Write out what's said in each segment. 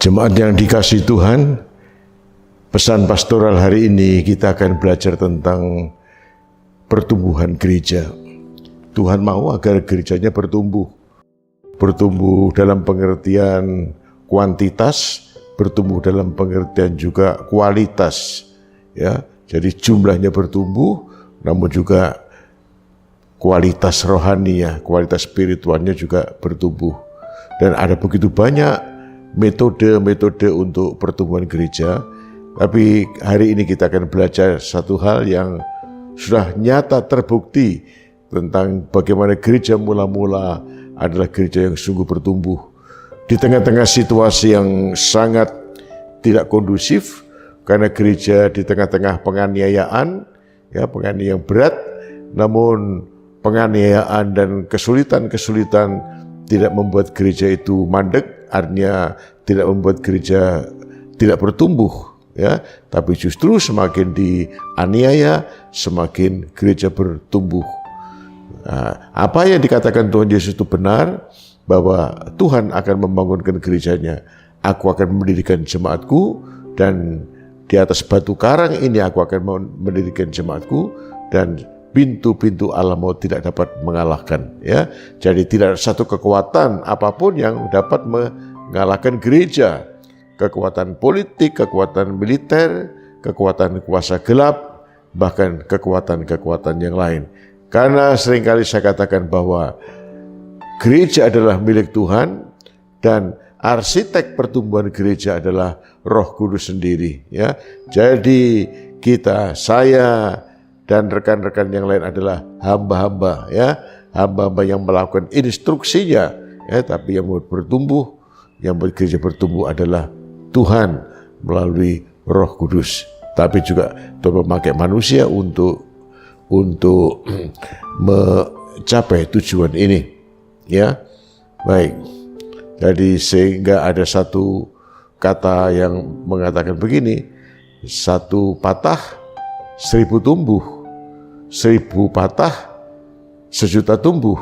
Jemaat yang dikasihi Tuhan, pesan pastoral hari ini kita akan belajar tentang pertumbuhan gereja. Tuhan mau agar gerejanya bertumbuh dalam pengertian kuantitas, bertumbuh dalam pengertian juga kualitas. Ya, jadi jumlahnya bertumbuh, namun juga kualitas rohaninya, kualitas spiritualnya juga bertumbuh. Dan ada begitu banyak metode-metode untuk pertumbuhan gereja, tapi hari ini kita akan belajar satu hal yang sudah nyata terbukti tentang bagaimana gereja mula-mula adalah gereja yang sungguh bertumbuh. Di tengah-tengah situasi yang sangat tidak kondusif, karena gereja di tengah-tengah penganiayaan, penganiayaan berat, namun penganiayaan dan kesulitan-kesulitan tidak membuat gereja itu mandek, artinya tidak membuat gereja tidak bertumbuh, tapi justru semakin dianiaya, semakin gereja bertumbuh. Nah, apa yang dikatakan Tuhan Yesus itu benar, bahwa Tuhan akan membangunkan gerejanya. Aku akan mendirikan jemaatku, dan di atas batu karang ini aku akan mendirikan jemaatku, dan pintu-pintu alam maut tidak dapat mengalahkan. Jadi tidak ada satu kekuatan apapun yang dapat mengalahkan gereja. Kekuatan politik, kekuatan militer, kekuatan kuasa gelap, bahkan kekuatan-kekuatan yang lain. Karena seringkali saya katakan bahwa gereja adalah milik Tuhan, dan arsitek pertumbuhan gereja adalah Roh Kudus sendiri. Jadi saya dan rekan-rekan yang lain adalah hamba-hamba, hamba-hamba yang melakukan instruksinya, tapi yang bertumbuh, yang membuat gereja bertumbuh adalah Tuhan melalui Roh Kudus. Tapi juga Tuhan memakai manusia untuk mencapai tujuan ini. Baik. Jadi sehingga ada satu kata yang mengatakan begini, 1 patah 1000 tumbuh, 1000 patah 1.000.000 tumbuh,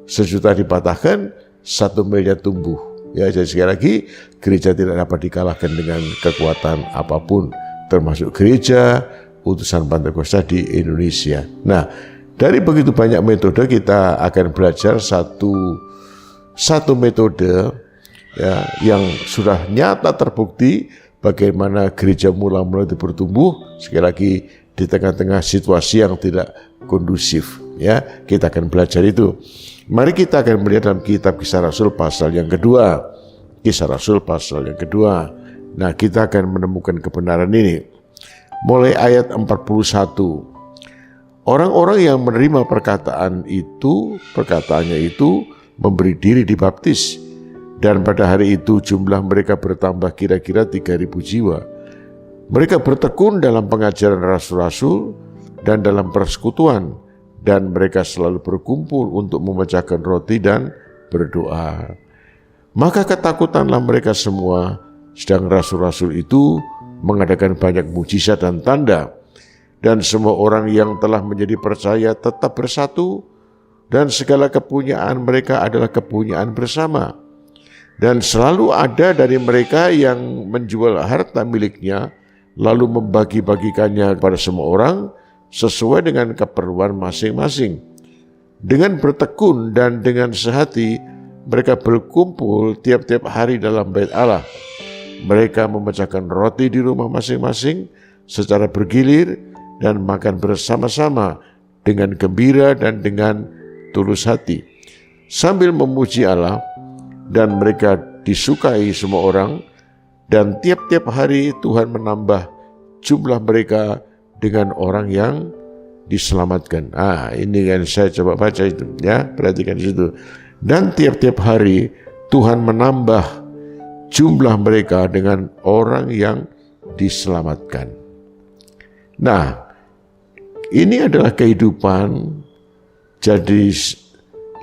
1.000.000 dipatahkan 1 miliar tumbuh. Jadi sekali lagi, gereja tidak dapat dikalahkan dengan kekuatan apapun, termasuk gereja utusan Pentakosta di Indonesia. Nah, dari begitu banyak metode kita akan belajar satu metode yang sudah nyata terbukti bagaimana gereja mula-mula itu bertumbuh, sekali lagi di tengah-tengah situasi yang tidak kondusif. Kita akan belajar itu. Mari kita akan melihat dalam kitab Kisah Rasul pasal yang kedua. Kisah Rasul pasal yang kedua. Nah, kita akan menemukan kebenaran ini. Mulai ayat 41. Orang-orang yang menerima perkataannya itu memberi diri dibaptis. Dan pada hari itu jumlah mereka bertambah kira-kira 3.000 jiwa. Mereka bertekun dalam pengajaran rasul-rasul dan dalam persekutuan, dan mereka selalu berkumpul untuk memecahkan roti dan berdoa. Maka ketakutanlah mereka semua, sedang rasul-rasul itu mengadakan banyak mujizat dan tanda, dan semua orang yang telah menjadi percaya tetap bersatu, dan segala kepunyaan mereka adalah kepunyaan bersama. Dan selalu ada dari mereka yang menjual harta miliknya, lalu membagi-bagikannya kepada semua orang sesuai dengan keperluan masing-masing. Dengan bertekun dan dengan sehati, mereka berkumpul tiap-tiap hari dalam bait Allah. Mereka memecahkan roti di rumah masing-masing secara bergilir dan makan bersama-sama dengan gembira dan dengan tulus hati, sambil memuji Allah. Dan mereka disukai semua orang, dan tiap-tiap hari Tuhan menambah jumlah mereka dengan orang yang diselamatkan. Ini kan saya coba baca itu, perhatikan di situ. Dan tiap-tiap hari Tuhan menambah jumlah mereka dengan orang yang diselamatkan. Nah, ini adalah kehidupan, jadi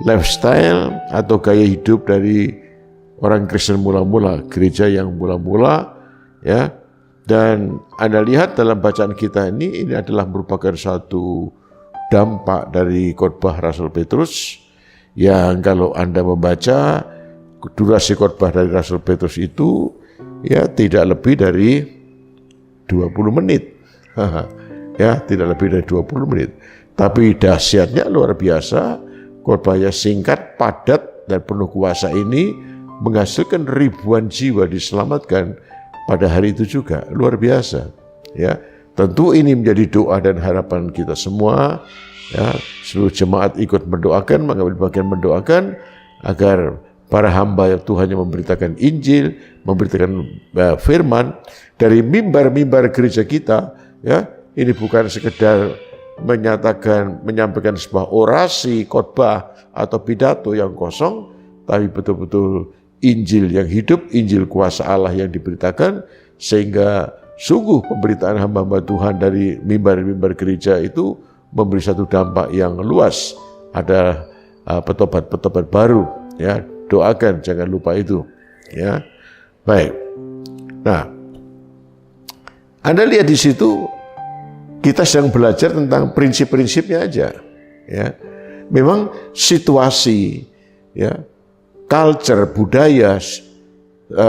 lifestyle atau gaya hidup dari orang Kristen mula-mula, gereja yang mula-mula, dan Anda lihat dalam bacaan kita ini adalah merupakan satu dampak dari khotbah Rasul Petrus, yang kalau Anda membaca durasi khotbah dari Rasul Petrus itu ya tidak lebih dari 20 menit. Ya, tidak lebih dari 20 menit. Tapi dahsyatnya luar biasa, khotbahnya singkat, padat, dan penuh kuasa ini menghasilkan ribuan jiwa diselamatkan pada hari itu juga. Luar biasa. Ya, tentu ini menjadi doa dan harapan kita semua. Ya, seluruh jemaat ikut mendoakan, mengambil bagian mendoakan agar para hamba Tuhan yang memberitakan Injil, memberitakan firman dari mimbar-mimbar gereja kita, ya, ini bukan sekedar menyampaikan sebuah orasi, khotbah atau pidato yang kosong, tapi betul-betul Injil yang hidup, Injil kuasa Allah yang diberitakan, sehingga sungguh pemberitaan hamba-hamba Tuhan dari mimbar-mimbar gereja itu memberi satu dampak yang luas. Ada petobat-petobat baru, ya, doakan, jangan lupa itu, ya. Baik. Nah, Anda lihat di situ kita sedang belajar tentang prinsip-prinsipnya aja, ya. Memang situasi, ya, culture, budaya,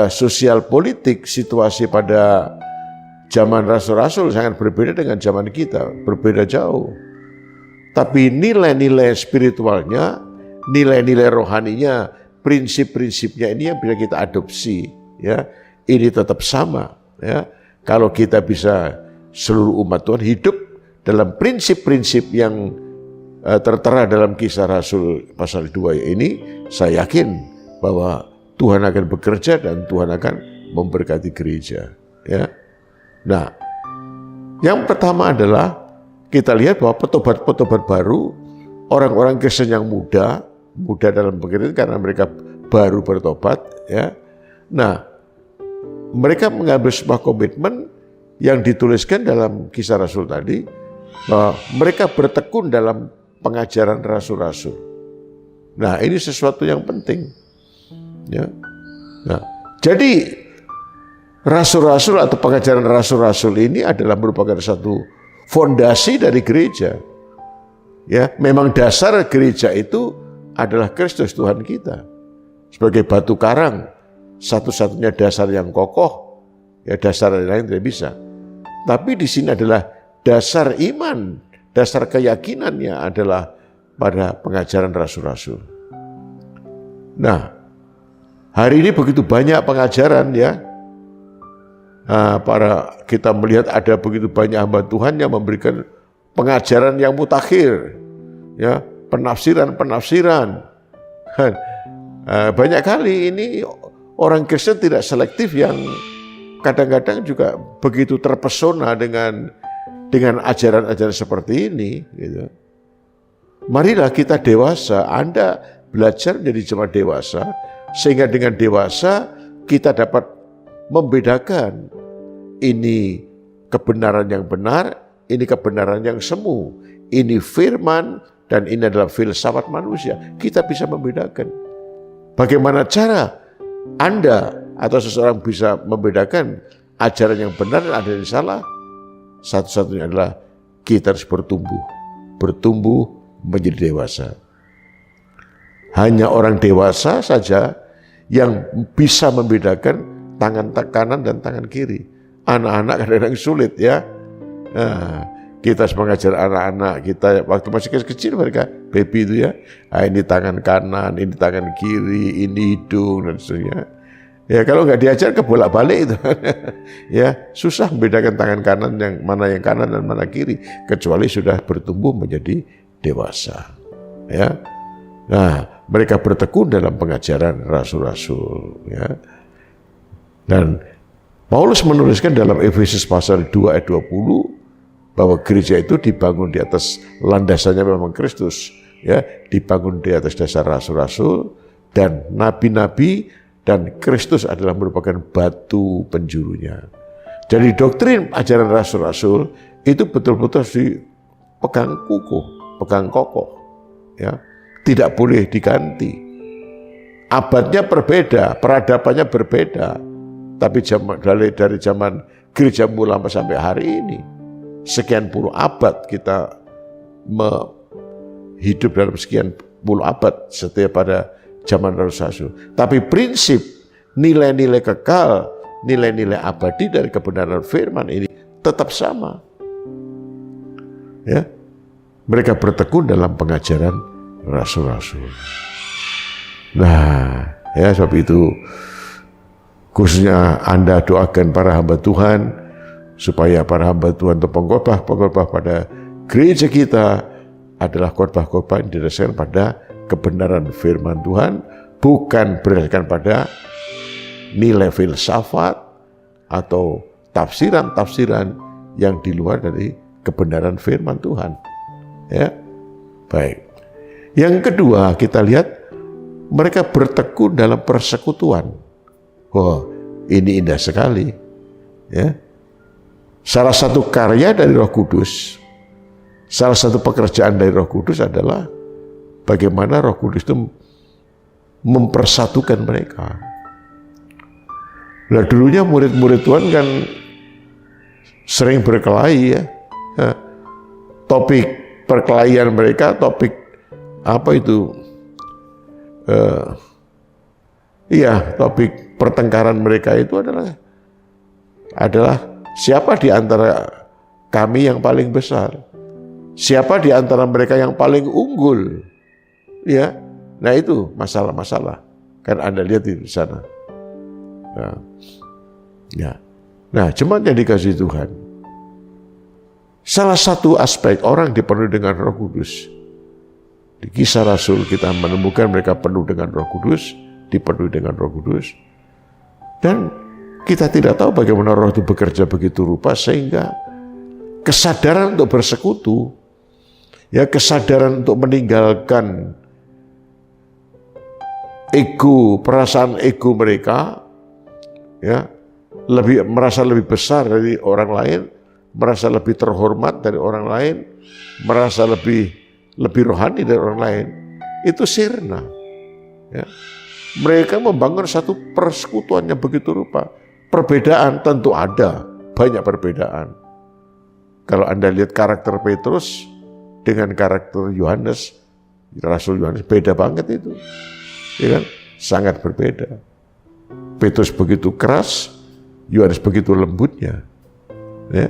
sosial politik, situasi pada zaman rasul-rasul sangat berbeda dengan zaman kita, berbeda jauh. Tapi nilai-nilai spiritualnya, nilai-nilai rohaninya, prinsip-prinsipnya ini yang bisa kita adopsi, ya. Ini tetap sama, ya. Kalau kita bisa seluruh umat Tuhan hidup dalam prinsip-prinsip yang tertera dalam Kisah Rasul pasal 2 ini, saya yakin bahwa Tuhan akan bekerja dan Tuhan akan memberkati gereja, ya. Nah, yang pertama adalah kita lihat bahwa petobat-petobat baru, orang-orang Kristen yang muda dalam pengertian karena mereka baru bertobat, ya. Nah, mereka mengambil sebuah komitmen yang dituliskan dalam Kisah Rasul tadi, bahwa mereka bertekun dalam pengajaran rasul-rasul. Nah, ini sesuatu yang penting, ya. Nah, jadi rasul-rasul atau pengajaran rasul-rasul ini adalah merupakan satu fondasi dari gereja. Ya, memang dasar gereja itu adalah Kristus Tuhan kita. Sebagai batu karang, satu-satunya dasar yang kokoh, ya, dasar lain tidak bisa. Tapi di sini adalah dasar iman, dasar keyakinannya adalah pada pengajaran rasul-rasul. Nah, hari ini begitu banyak pengajaran, ya. Kita melihat ada begitu banyak hamba Tuhan yang memberikan pengajaran yang mutakhir, ya, penafsiran. Banyak kali ini orang Kristen tidak selektif yang kadang-kadang juga begitu terpesona dengan ajaran-ajaran seperti ini, gitu. Marilah kita dewasa, Anda belajar menjadi jemaat dewasa, sehingga dengan dewasa kita dapat membedakan ini kebenaran yang benar, ini kebenaran yang semu, ini firman, dan ini adalah filsafat manusia. Kita bisa membedakan. Bagaimana cara Anda atau seseorang bisa membedakan ajaran yang benar dan ajaran yang salah? Satu-satunya adalah kita harus bertumbuh menjadi dewasa. Hanya orang dewasa saja yang bisa membedakan tangan kanan dan tangan kiri. Anak-anak kadang-kadang sulit, ya. Nah, kita mengajar anak-anak kita waktu masih kecil mereka baby itu, ya. Nah, ini tangan kanan, ini tangan kiri, ini hidung dan seterusnya. Ya, kalau nggak diajar kebolak-balik itu, ya, susah membedakan tangan kanan yang kanan dan mana kiri, kecuali sudah bertumbuh menjadi dewasa, ya. Nah, mereka bertekun dalam pengajaran rasul-rasul, ya. Dan Paulus menuliskan dalam Efesus pasal 2 ayat 20 bahwa gereja itu dibangun di atas landasannya memang Kristus, ya, dibangun di atas dasar rasul-rasul dan nabi-nabi, dan Kristus adalah merupakan batu penjurunya. Jadi doktrin ajaran rasul-rasul itu betul-betul harus dipegang kukuh, pegang kokoh, ya, tidak boleh diganti. Abadnya berbeda, peradabannya berbeda. Tapi dari zaman gereja mulai sampai hari ini, sekian puluh abad kita hidup dalam sekian puluh abad setia pada zaman rasul. Tapi prinsip, nilai-nilai kekal, nilai-nilai abadi dari kebenaran firman ini tetap sama. Ya, mereka bertekun dalam pengajaran rasul-rasul. Nah, ya sebab itu khususnya Anda doakan para hamba Tuhan supaya para hamba Tuhan atau pengkhotbah pada gereja kita adalah khotbah-khotbah yang didasarkan pada kebenaran firman Tuhan, bukan berdasarkan pada nilai filsafat atau tafsiran-tafsiran yang di luar dari kebenaran firman Tuhan. Ya, baik. Yang kedua, kita lihat mereka bertekun dalam persekutuan. Wah, ini indah sekali. Ya, salah satu karya dari Roh Kudus, salah satu pekerjaan dari Roh Kudus adalah bagaimana Roh Kudus itu mempersatukan mereka. Nah, dulunya murid-murid Tuhan kan sering berkelahi ya. Topik perkelahian mereka, topik apa itu? Topik pertengkaran mereka itu adalah siapa di antara kami yang paling besar? Siapa di antara mereka yang paling unggul? Ya, nah itu masalah-masalah. Kan Anda lihat di sana. Nah, jemaat yang dikasihi Tuhan, salah satu aspek orang dipenuhi dengan Roh Kudus. Di Kisah Rasul kita menemukan mereka penuh dengan Roh Kudus, dipenuhi dengan Roh Kudus. Dan kita tidak tahu bagaimana Roh itu bekerja begitu rupa sehingga kesadaran untuk bersekutu, ya kesadaran untuk meninggalkan ego, perasaan ego mereka, ya merasa lebih besar dari orang lain, merasa lebih terhormat dari orang lain, merasa lebih rohani dari orang lain, itu sirna. Ya. Mereka membangun satu persekutuan yang begitu rupa. Perbedaan tentu ada, banyak perbedaan. Kalau Anda lihat karakter Petrus dengan karakter Yohanes, Rasul Yohanes, beda banget itu. Ya kan? Sangat berbeda. Petrus begitu keras, Yohanes begitu lembutnya. Ya.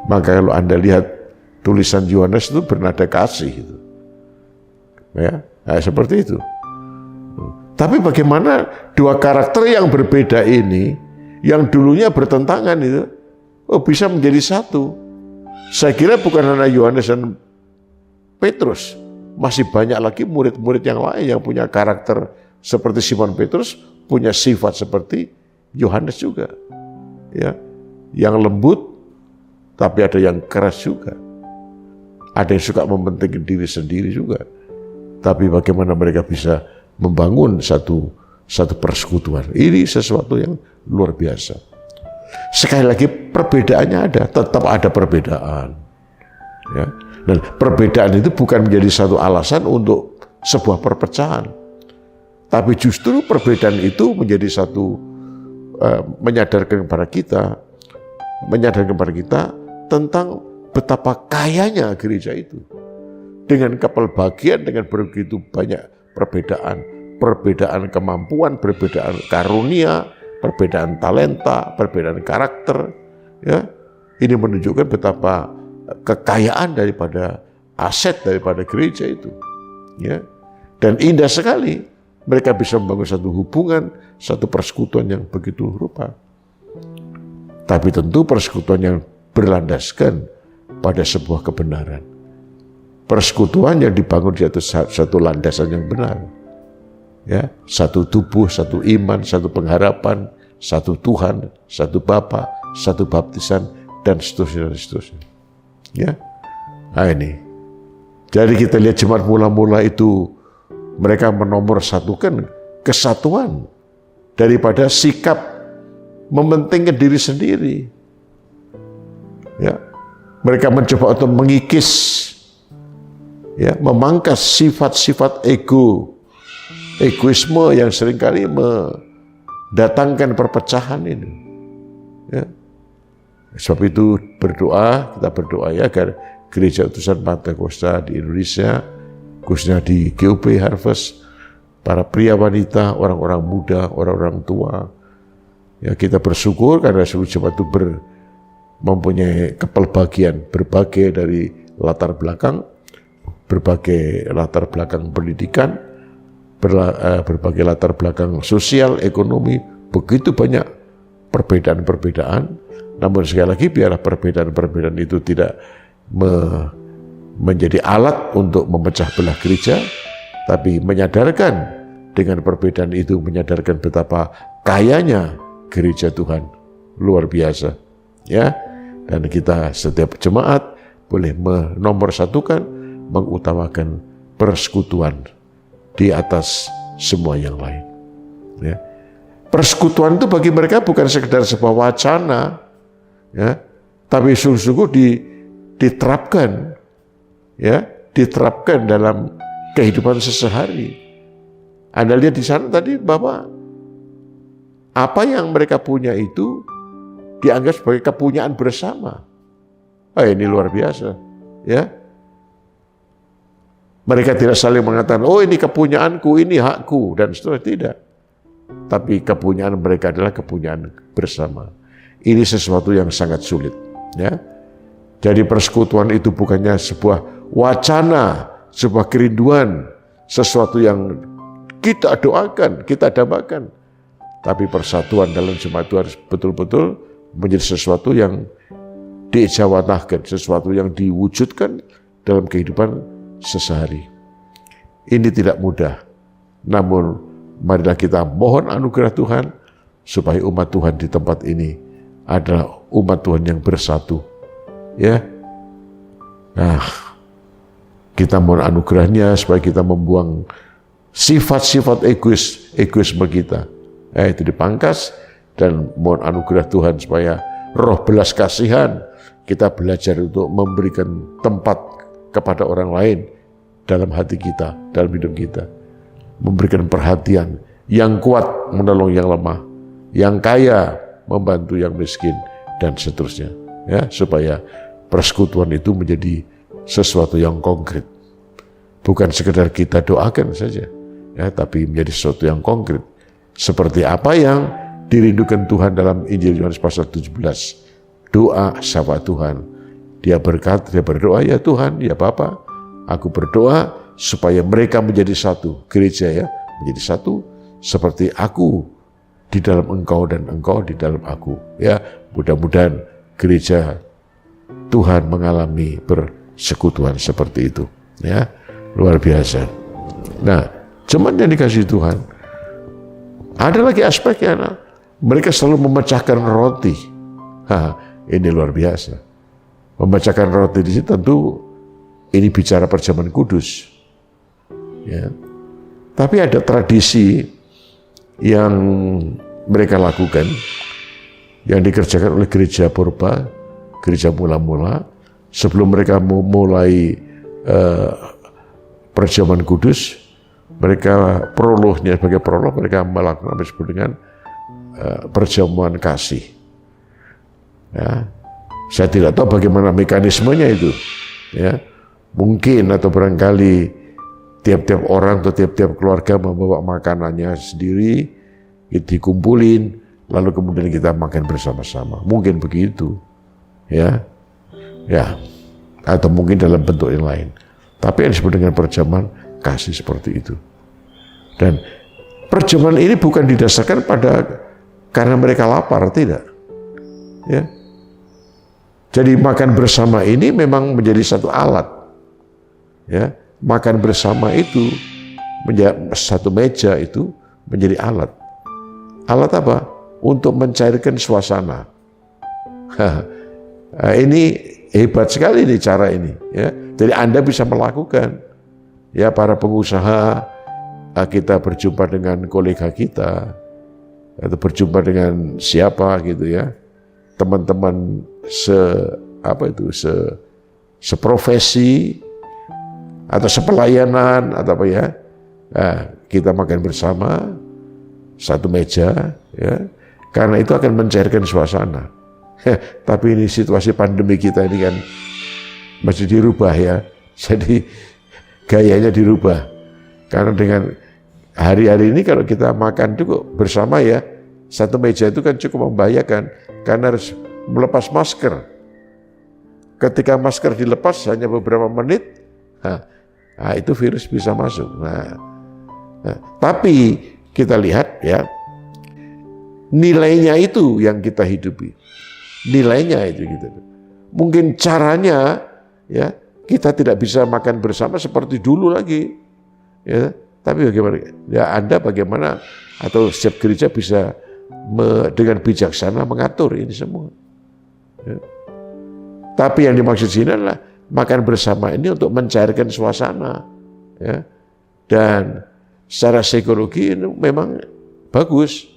Maka kalau Anda lihat tulisan Yohanes itu bernada kasih itu. Ya, nah, seperti itu. Tapi bagaimana dua karakter yang berbeda ini, yang dulunya bertentangan itu, bisa menjadi satu. Saya kira bukan hanya Yohanes dan Petrus, masih banyak lagi murid-murid yang lain yang punya karakter seperti Simon Petrus, punya sifat seperti Yohanes juga. Ya, yang lembut, tapi ada yang keras juga. Ada yang suka mementingkan diri sendiri juga. Tapi bagaimana mereka bisa membangun satu persekutuan. Ini sesuatu yang luar biasa. Sekali lagi perbedaannya ada, tetap ada perbedaan. Ya. Dan perbedaan itu bukan menjadi satu alasan untuk sebuah perpecahan. Tapi justru perbedaan itu menjadi satu menyadarkan kepada kita tentang betapa kayanya gereja itu. Dengan kepelbagian, dengan begitu banyak perbedaan kemampuan, perbedaan karunia, perbedaan talenta, perbedaan karakter. Ya, ini menunjukkan betapa kekayaan daripada aset daripada gereja itu. Ya, dan indah sekali mereka bisa membangun satu hubungan, satu persekutuan yang begitu rupa. Tapi tentu persekutuan yang berlandaskan pada sebuah kebenaran. Persekutuan yang dibangun di atas satu landasan yang benar. Ya, satu tubuh, satu iman, satu pengharapan, satu Tuhan, satu Bapa, satu baptisan, dan seterusnya. Ya, nah ini. Jadi kita lihat jemaat mula-mula itu mereka menomorsatukan kesatuan daripada sikap mementingkan diri sendiri. Ya, mereka mencoba untuk mengikis, ya, memangkas sifat-sifat egoisme yang seringkali mendatangkan perpecahan ini. Ya. Sebab itu kita berdoa ya agar Gereja Utusan Pantekosta di Indonesia, khususnya di GUP Harvest, para pria wanita, orang-orang muda, orang-orang tua, Ya, kita bersyukur karena seluruh jemaat itu mempunyai kepelbagian berbagai dari latar belakang, berbagai latar belakang pendidikan, berbagai latar belakang sosial, ekonomi, begitu banyak perbedaan-perbedaan. Namun sekali lagi biarlah perbedaan-perbedaan itu tidak menjadi alat untuk memecah belah gereja, tapi menyadarkan dengan perbedaan itu, menyadarkan betapa kayanya gereja Tuhan luar biasa, ya. Dan kita setiap jemaat boleh menomorsatukan, mengutamakan persekutuan di atas semua yang lain. Ya. Persekutuan itu bagi mereka bukan sekedar sebuah wacana, ya, tapi sungguh-sungguh diterapkan, ya, diterapkan dalam kehidupan sehari-hari. Anda lihat di sana tadi bahwa apa yang mereka punya itu dianggap sebagai kepunyaan bersama. Ini luar biasa, ya. Mereka tidak saling mengatakan, oh ini kepunyaanku, ini hakku, dan seterusnya, tidak. Tapi kepunyaan mereka adalah kepunyaan bersama. Ini sesuatu yang sangat sulit, ya. Jadi persekutuan itu bukannya sebuah wacana, sebuah kerinduan, sesuatu yang kita doakan, kita dambakan. Tapi persatuan dalam jemaat itu harus betul-betul menjadi sesuatu yang dijawantahkan, sesuatu yang diwujudkan dalam kehidupan sehari. Ini tidak mudah. Namun marilah kita mohon anugerah Tuhan supaya umat Tuhan di tempat ini adalah umat Tuhan yang bersatu. Ya. Nah, kita mohon anugerahnya supaya kita membuang sifat-sifat egoisme kita. Itu dipangkas, dan mohon anugerah Tuhan supaya roh belas kasihan kita belajar untuk memberikan tempat kepada orang lain dalam hati kita, dalam hidup kita. Memberikan perhatian yang kuat menolong yang lemah, yang kaya membantu yang miskin, dan seterusnya. Ya, supaya persekutuan itu menjadi sesuatu yang konkret. Bukan sekedar kita doakan saja, ya, tapi menjadi sesuatu yang konkret. Seperti apa yang dirindukan Tuhan dalam Injil Yohanes pasal 17. Doa syafaat Tuhan. Dia berdoa, ya Tuhan, ya Bapa, aku berdoa supaya mereka menjadi satu. Gereja, ya, menjadi satu seperti aku di dalam engkau dan engkau di dalam aku. Ya, mudah-mudahan gereja Tuhan mengalami persekutuan seperti itu. Ya, luar biasa. Nah, jemaat yang dikasihi Tuhan, ada lagi aspeknya, mereka selalu memecahkan roti. Ini luar biasa. Memecahkan roti di sini tentu ini bicara perjamuan kudus. Ya. Tapi ada tradisi yang mereka lakukan, yang dikerjakan oleh gereja purba, gereja mula-mula, sebelum mereka mulai perjamuan kudus. Mereka prolognya, sebagai prolog mereka melakukan apa disebut dengan perjamuan kasih. Ya, saya tidak tahu bagaimana mekanismenya itu. Ya, mungkin atau barangkali tiap-tiap orang atau tiap-tiap keluarga membawa makanannya sendiri, dikumpulin, lalu kemudian kita makan bersama-sama. Mungkin begitu, ya, atau mungkin dalam bentuk yang lain. Tapi yang disebut dengan perjamuan kasih seperti itu. Dan perjamuan ini bukan didasarkan karena mereka lapar, tidak. Ya. Jadi makan bersama ini memang menjadi satu alat. Ya, makan bersama itu satu meja itu menjadi alat. Alat apa? Untuk mencairkan suasana. Ini hebat sekali nih cara ini. Ya. Jadi Anda bisa melakukan. Ya, para pengusaha, kita berjumpa dengan kolega kita, atau berjumpa dengan siapa gitu ya, teman-teman seprofesi atau sepelayanan atau apa ya, kita makan bersama satu meja, ya, karena itu akan mencairkan suasana. Tapi ini situasi pandemi kita ini kan masih dirubah, ya, jadi gayanya dirubah. Karena dengan hari-hari ini kalau kita makan itu bersama, ya, Satu meja itu kan cukup membahayakan karena harus melepas masker. Ketika masker dilepas hanya beberapa menit, itu virus bisa masuk. Tapi kita lihat ya, nilainya itu yang kita hidupi. Nilainya itu gitu. Mungkin caranya ya kita tidak bisa makan bersama seperti dulu lagi. Ya, tapi bagaimana? Ya Anda bagaimana atau setiap gereja bisa dengan bijaksana mengatur ini semua. Ya. Tapi yang dimaksud sini adalah makan bersama ini untuk mencairkan suasana. Ya. Dan secara psikologi ini memang bagus.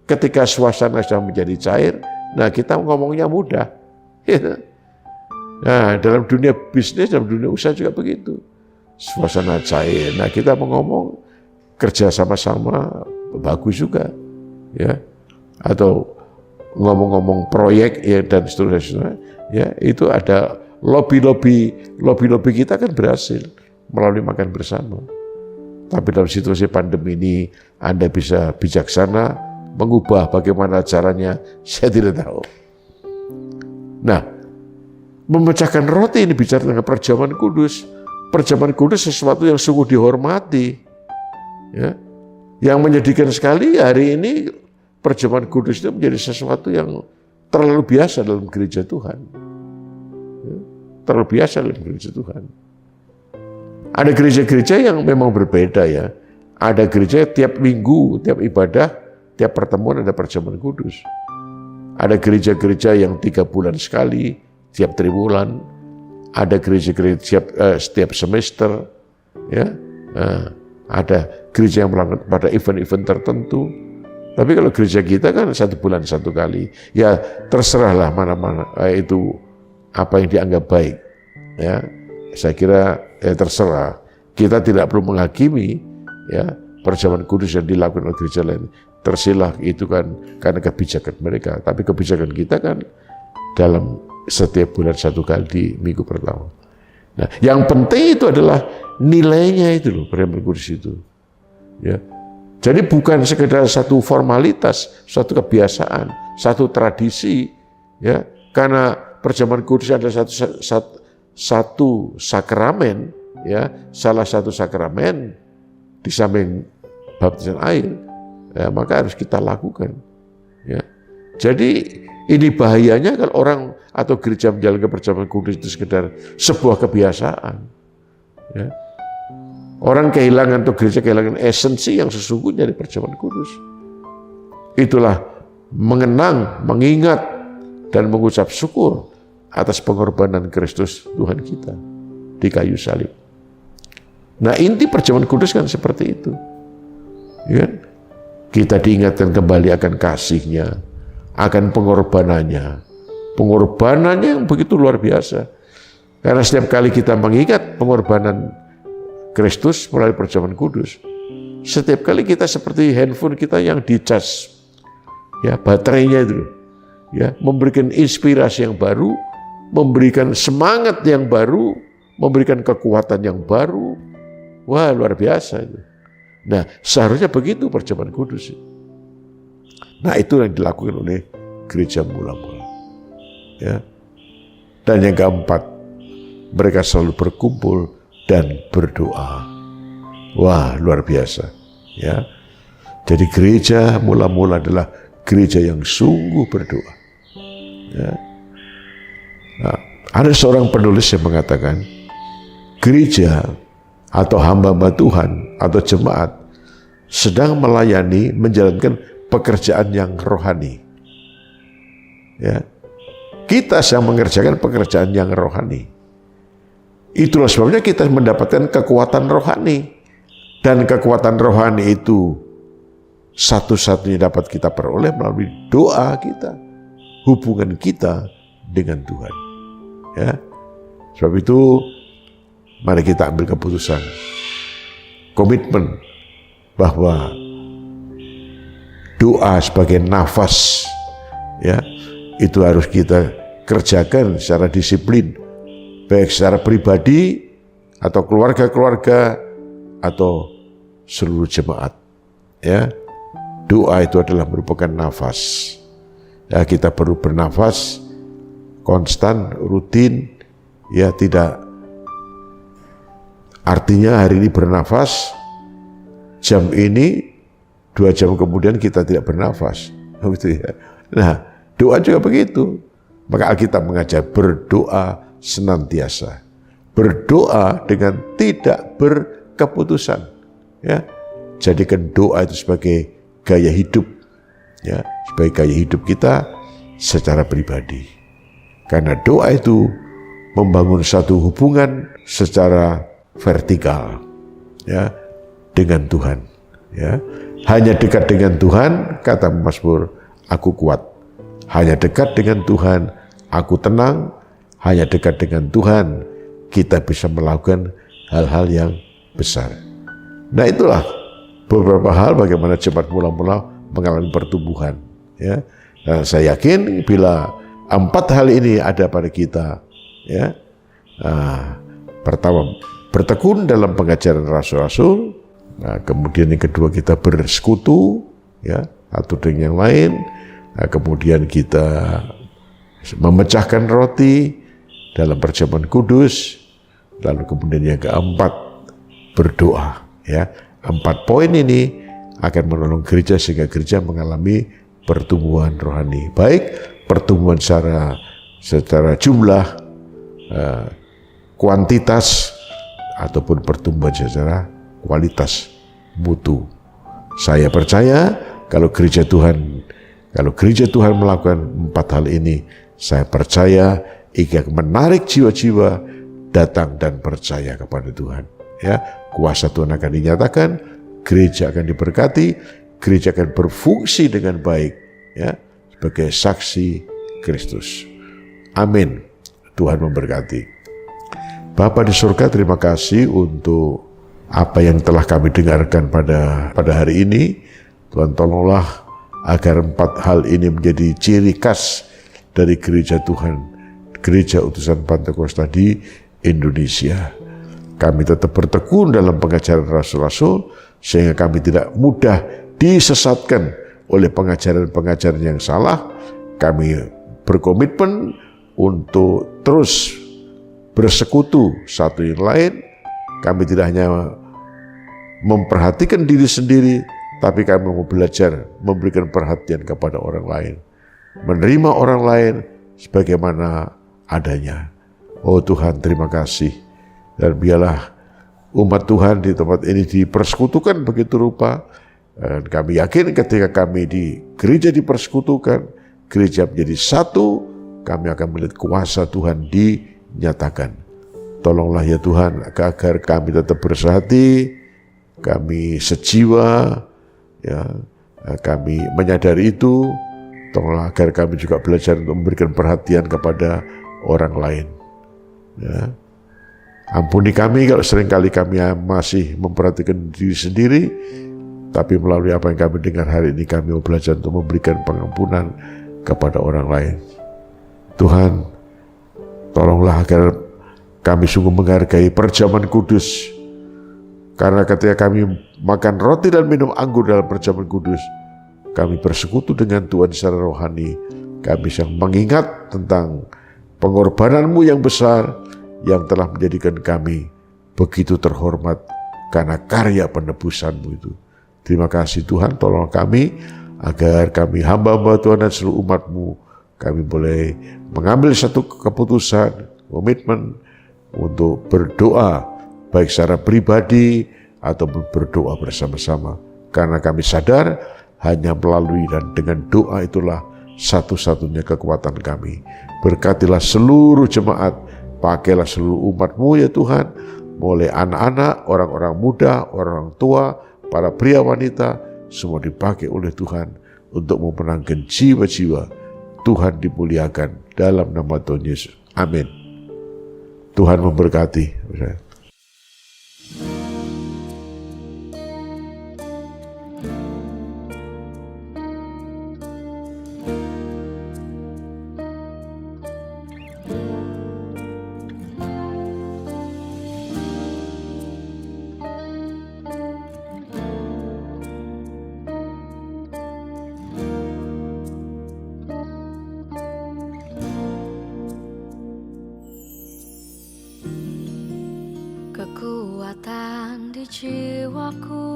Ketika suasana sudah menjadi cair, nah kita ngomongnya mudah. Ya. Nah dalam dunia bisnis, dalam dunia usaha juga begitu. Suasana cair, nah kita mau ngomong kerja sama-sama bagus juga. Ya. Atau ngomong-ngomong proyek ya, dan seterusnya. Ya, itu ada lobby kita kan berhasil melalui makan bersama. Tapi dalam situasi pandemi ini Anda bisa bijaksana mengubah bagaimana caranya, saya tidak tahu. Nah, memecahkan roti ini bicara tentang perjamuan kudus. Perjamuan kudus sesuatu yang sungguh dihormati. Ya. Yang menyedihkan sekali hari ini perjamuan kudus itu menjadi sesuatu yang terlalu biasa dalam gereja Tuhan. Terlalu biasa dalam gereja Tuhan. Ada gereja-gereja yang memang berbeda ya. Ada gereja tiap minggu, tiap ibadah, tiap pertemuan ada perjamuan kudus. Ada gereja-gereja yang 3 bulan sekali, tiap triwulan. Ada gereja-gereja setiap semester. Ya. Ada gereja yang melakukan pada event-event tertentu. Tapi kalau gereja kita kan 1 bulan 1 kali, ya terserahlah mana-mana itu apa yang dianggap baik. Ya, saya kira ya terserah. Kita tidak perlu menghakimi ya perjamuan kudus yang dilakukan oleh gereja lain. Tersilah itu kan karena kebijakan mereka. Tapi kebijakan kita kan dalam setiap bulan 1 kali di minggu pertama. Nah, yang penting itu adalah nilainya itu loh perjamuan kudus itu. Ya. Jadi bukan sekedar satu formalitas, satu kebiasaan, satu tradisi, ya. Karena perjamuan kudus adalah satu sakramen, ya, salah satu sakramen di samping baptisan air, ya, maka harus kita lakukan. Ya. Jadi ini bahayanya kalau orang atau gereja menjalankan perjamuan kudus itu sekedar sebuah kebiasaan. Ya. Orang kehilangan atau gereja kehilangan esensi yang sesungguhnya dari perjamuan kudus. Itulah mengenang, mengingat, dan mengucap syukur atas pengorbanan Kristus Tuhan kita di kayu salib. Nah inti perjamuan kudus kan seperti itu. Ya? Kita diingatkan kembali akan kasih-Nya, akan pengorbanannya. Pengorbanannya yang begitu luar biasa. Karena setiap kali kita mengingat pengorbanan Kristus melalui perjamuan kudus, setiap kali kita seperti handphone kita yang dicas, ya baterainya itu, ya memberikan inspirasi yang baru, memberikan semangat yang baru, memberikan kekuatan yang baru. Wah luar biasa itu. Nah seharusnya begitu perjamuan kudus. Nah itu yang dilakukan oleh gereja mula-mula. Ya. Dan yang keempat, mereka selalu berkumpul dan berdoa. Wah, luar biasa. Ya. Jadi gereja mula-mula adalah gereja yang sungguh berdoa. Ya. Nah, ada seorang penulis yang mengatakan, gereja atau hamba-hamba Tuhan atau jemaat sedang melayani, menjalankan pekerjaan yang rohani. Ya. Kita sedang mengerjakan pekerjaan yang rohani. Itulah sebabnya kita mendapatkan kekuatan rohani. Dan kekuatan rohani itu satu-satunya dapat kita peroleh melalui doa kita, hubungan kita dengan Tuhan. Ya. Sebab itu mari kita ambil keputusan, komitmen bahwa doa sebagai nafas, ya, itu harus kita kerjakan secara disiplin, baik secara pribadi atau keluarga-keluarga atau seluruh jemaat. Ya, doa itu adalah merupakan nafas. Ya, kita perlu bernafas konstan, rutin, ya tidak. Artinya hari ini bernafas, jam ini 2 jam kemudian kita tidak bernafas. Begitu ya. Nah, doa juga begitu. Maka Alkitab mengajar berdoa senantiasa. Berdoa dengan tidak berkeputusan. Ya, jadikan doa itu sebagai gaya hidup. Ya, sebagai gaya hidup kita secara pribadi. Karena doa itu membangun satu hubungan secara vertikal, ya, dengan Tuhan. Ya, hanya dekat dengan Tuhan, kata Mazmur, aku kuat. Hanya dekat dengan Tuhan, aku tenang. Hanya dekat dengan Tuhan, kita bisa melakukan hal-hal yang besar. Nah, itulah beberapa hal bagaimana jemaat mula-mula mengalami pertumbuhan. Ya, nah, saya yakin bila 4 hal ini ada pada kita, ya, pertama bertekun dalam pengajaran rasul-rasul, nah, kemudian yang kedua kita bersekutu, ya, satu dengan yang lain, nah, kemudian kita memecahkan roti dalam perjamuan kudus, lalu kemudian yang keempat berdoa. Ya, 4 poin ini akan menolong gereja sehingga gereja mengalami pertumbuhan rohani, baik pertumbuhan secara jumlah, kuantitas, ataupun pertumbuhan secara kualitas, mutu. Saya percaya kalau gereja Tuhan melakukan 4 hal ini, saya percaya ia menarik jiwa-jiwa datang dan percaya kepada Tuhan. Ya, kuasa Tuhan akan dinyatakan, gereja akan diberkati, gereja akan berfungsi dengan baik, ya, sebagai saksi Kristus. Amin. Tuhan memberkati. Bapa di surga, terima kasih untuk apa yang telah kami dengarkan pada hari ini. Tuhan, tolonglah agar 4 hal ini menjadi ciri khas dari gereja Tuhan, gereja utusan Pentakosta di Indonesia. Kami tetap bertekun dalam pengajaran rasul-rasul, sehingga kami tidak mudah disesatkan oleh pengajaran-pengajaran yang salah. Kami berkomitmen untuk terus bersekutu satu yang lain. Kami tidak hanya memperhatikan diri sendiri, tapi kami mau belajar memberikan perhatian kepada orang lain, menerima orang lain sebagaimana adanya. Oh Tuhan, terima kasih. Dan biarlah umat Tuhan di tempat ini dipersekutukan begitu rupa. Dan kami yakin ketika kami di gereja dipersekutukan, gereja menjadi satu, kami akan melihat kuasa Tuhan dinyatakan. Tolonglah ya Tuhan, agar kami tetap bersehati, kami sejiwa, ya, kami menyadari itu. Tolonglah agar kami juga belajar untuk memberikan perhatian kepada orang lain. Ya. Ampuni kami kalau seringkali kami masih memperhatikan diri sendiri, tapi melalui apa yang kami dengar hari ini, kami mau belajar untuk memberikan pengampunan kepada orang lain. Tuhan, tolonglah agar kami sungguh menghargai perjamuan kudus, karena ketika kami makan roti dan minum anggur dalam perjamuan kudus, kami bersekutu dengan Tuhan secara rohani. Kami bisa mengingat tentang pengorbanan-Mu yang besar, yang telah menjadikan kami begitu terhormat karena karya penebusan-Mu itu. Terima kasih Tuhan, tolong kami agar kami hamba-hamba Tuhan dan seluruh umat-Mu, kami boleh mengambil satu keputusan, komitmen untuk berdoa, baik secara pribadi ataupun berdoa bersama-sama. Karena kami sadar hanya melalui dan dengan doa itulah satu-satunya kekuatan kami. Berkatilah seluruh jemaat, pakailah seluruh umat-Mu ya Tuhan, mulai anak-anak, orang-orang muda, orang tua, para pria wanita, semua dipakai oleh Tuhan untuk memenangkan jiwa-jiwa. Tuhan dimuliakan dalam nama Tuhan Yesus. Amin. Tuhan memberkati. di jiwaku,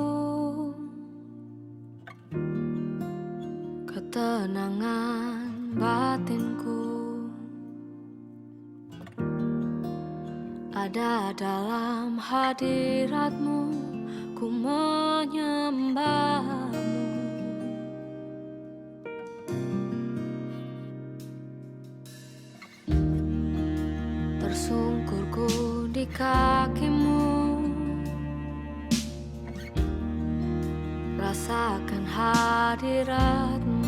ketenangan batinku ada dalam hadiratmu, ku menyembahmu. Tersungkurku di kakimu, rasakan hadiratmu.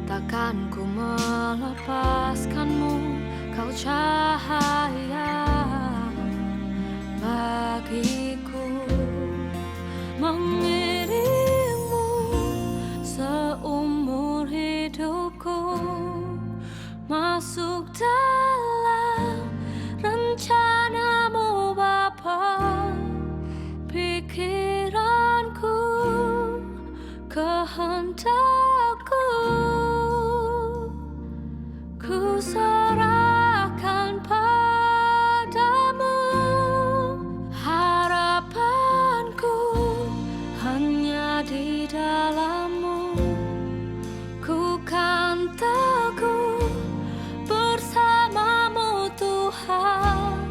Takkan ku melepaskanmu, kau cahaya bagiku. Mengiringmu seumur hidupku, masuk dalam rencanamu Bapa. Pikiranku, kehendakku, ku serahkan padamu. Harapanku hanya di dalam-Mu, ku kan teguh bersama-Mu Tuhan.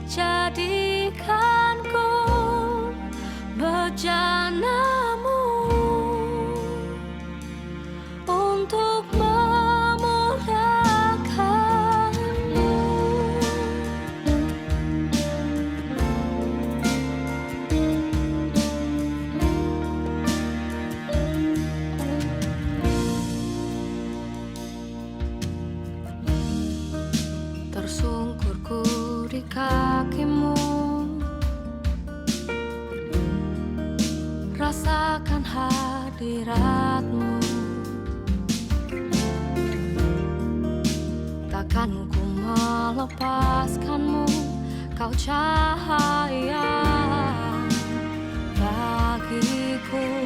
Jadikanku bejana-Mu untuk memuliakan-Mu. Tersungkurku di kaki-Mu, rasakan hadirat-Mu. Takkan ku melepaskan-Mu, kau cahaya bagiku.